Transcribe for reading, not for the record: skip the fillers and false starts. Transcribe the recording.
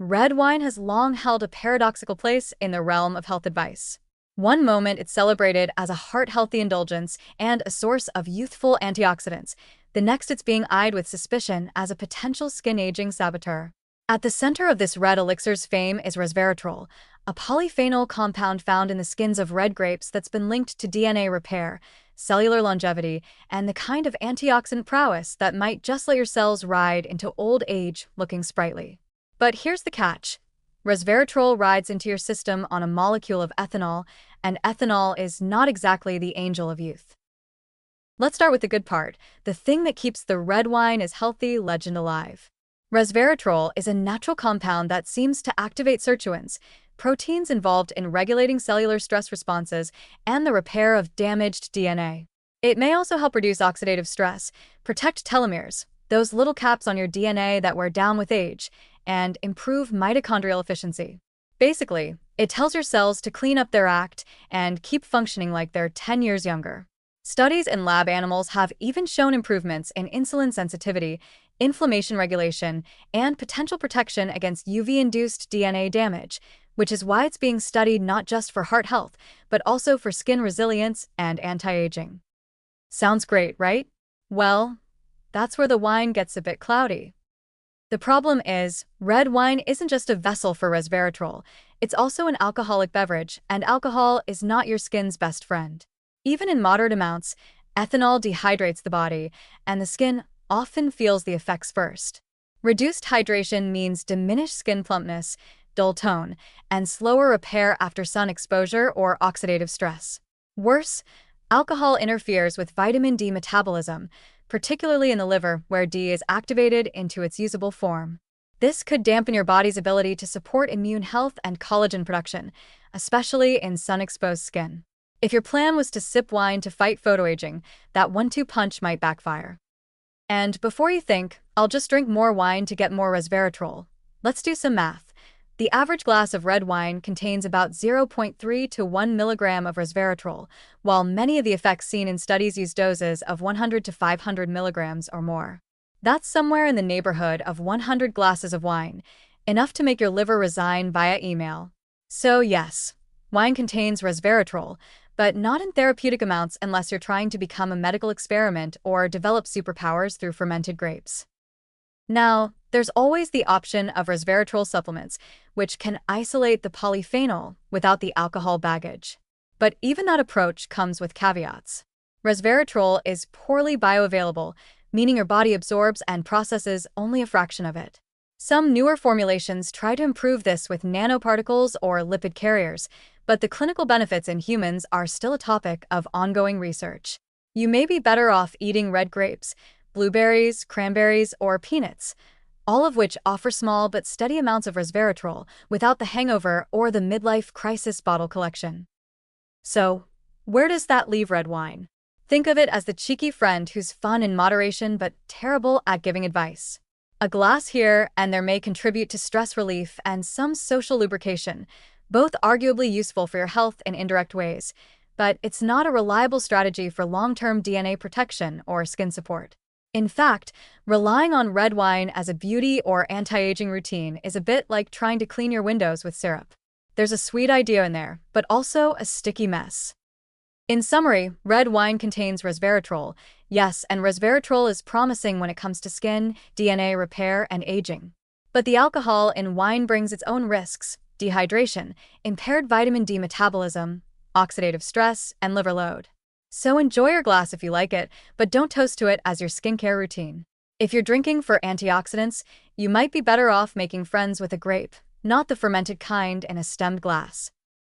Red wine has long held a paradoxical place in the realm of health advice. One moment it's celebrated as a heart-healthy indulgence and a source of youthful antioxidants. The next it's being eyed with suspicion as a potential skin-aging saboteur. At the center of this red elixir's fame is resveratrol, a polyphenol compound found in the skins of red grapes that's been linked to DNA repair, cellular longevity, and the kind of antioxidant prowess that might just let your cells ride into old age looking sprightly. But here's the catch. Resveratrol rides into your system on a molecule of ethanol, and ethanol is not exactly the angel of youth. Let's start with the good part, the thing that keeps the red wine is healthy legend alive. Resveratrol is a natural compound that seems to activate sirtuins, proteins involved in regulating cellular stress responses and the repair of damaged DNA. It may also help reduce oxidative stress, protect telomeres, those little caps on your DNA that wear down with age, and improve mitochondrial efficiency. Basically, it tells your cells to clean up their act and keep functioning like they're 10 years younger. Studies in lab animals have even shown improvements in insulin sensitivity, inflammation regulation, and potential protection against UV-induced DNA damage, which is why it's being studied not just for heart health, but also for skin resilience and anti-aging. Sounds great, right? Well, that's where the wine gets a bit cloudy. The problem is, red wine isn't just a vessel for resveratrol, it's also an alcoholic beverage, and alcohol is not your skin's best friend. Even in moderate amounts, ethanol dehydrates the body, and the skin often feels the effects first. Reduced hydration means diminished skin plumpness, dull tone, and slower repair after sun exposure or oxidative stress. Worse, alcohol interferes with vitamin D metabolism, particularly in the liver, where D is activated into its usable form. This could dampen your body's ability to support immune health and collagen production, especially in sun-exposed skin. If your plan was to sip wine to fight photoaging, that 1-2 punch might backfire. And before you think, I'll just drink more wine to get more resveratrol, let's do some math. The average glass of red wine contains about 0.3 to 1 milligram of resveratrol, while many of the effects seen in studies use doses of 100 to 500 milligrams or more. That's somewhere in the neighborhood of 100 glasses of wine, enough to make your liver resign via email. So yes, wine contains resveratrol, but not in therapeutic amounts unless you're trying to become a medical experiment or develop superpowers through fermented grapes. Now, there's always the option of resveratrol supplements, which can isolate the polyphenol without the alcohol baggage. But even that approach comes with caveats. Resveratrol is poorly bioavailable, meaning your body absorbs and processes only a fraction of it. Some newer formulations try to improve this with nanoparticles or lipid carriers, but the clinical benefits in humans are still a topic of ongoing research. You may be better off eating red grapes, blueberries, cranberries, or peanuts, all of which offer small but steady amounts of resveratrol without the hangover or the midlife crisis bottle collection. So, where does that leave red wine? Think of it as the cheeky friend who's fun in moderation but terrible at giving advice. A glass here and there may contribute to stress relief and some social lubrication, both arguably useful for your health in indirect ways, but it's not a reliable strategy for long-term DNA protection or skin support. In fact, relying on red wine as a beauty or anti-aging routine is a bit like trying to clean your windows with syrup. There's a sweet idea in there, but also a sticky mess. In summary, red wine contains resveratrol, yes, and resveratrol is promising when it comes to skin, DNA repair, and aging. But the alcohol in wine brings its own risks: dehydration, impaired vitamin D metabolism, oxidative stress, and liver load. So enjoy your glass if you like it, but don't toast to it as your skincare routine. If you're drinking for antioxidants, you might be better off making friends with a grape, not the fermented kind in a stemmed glass.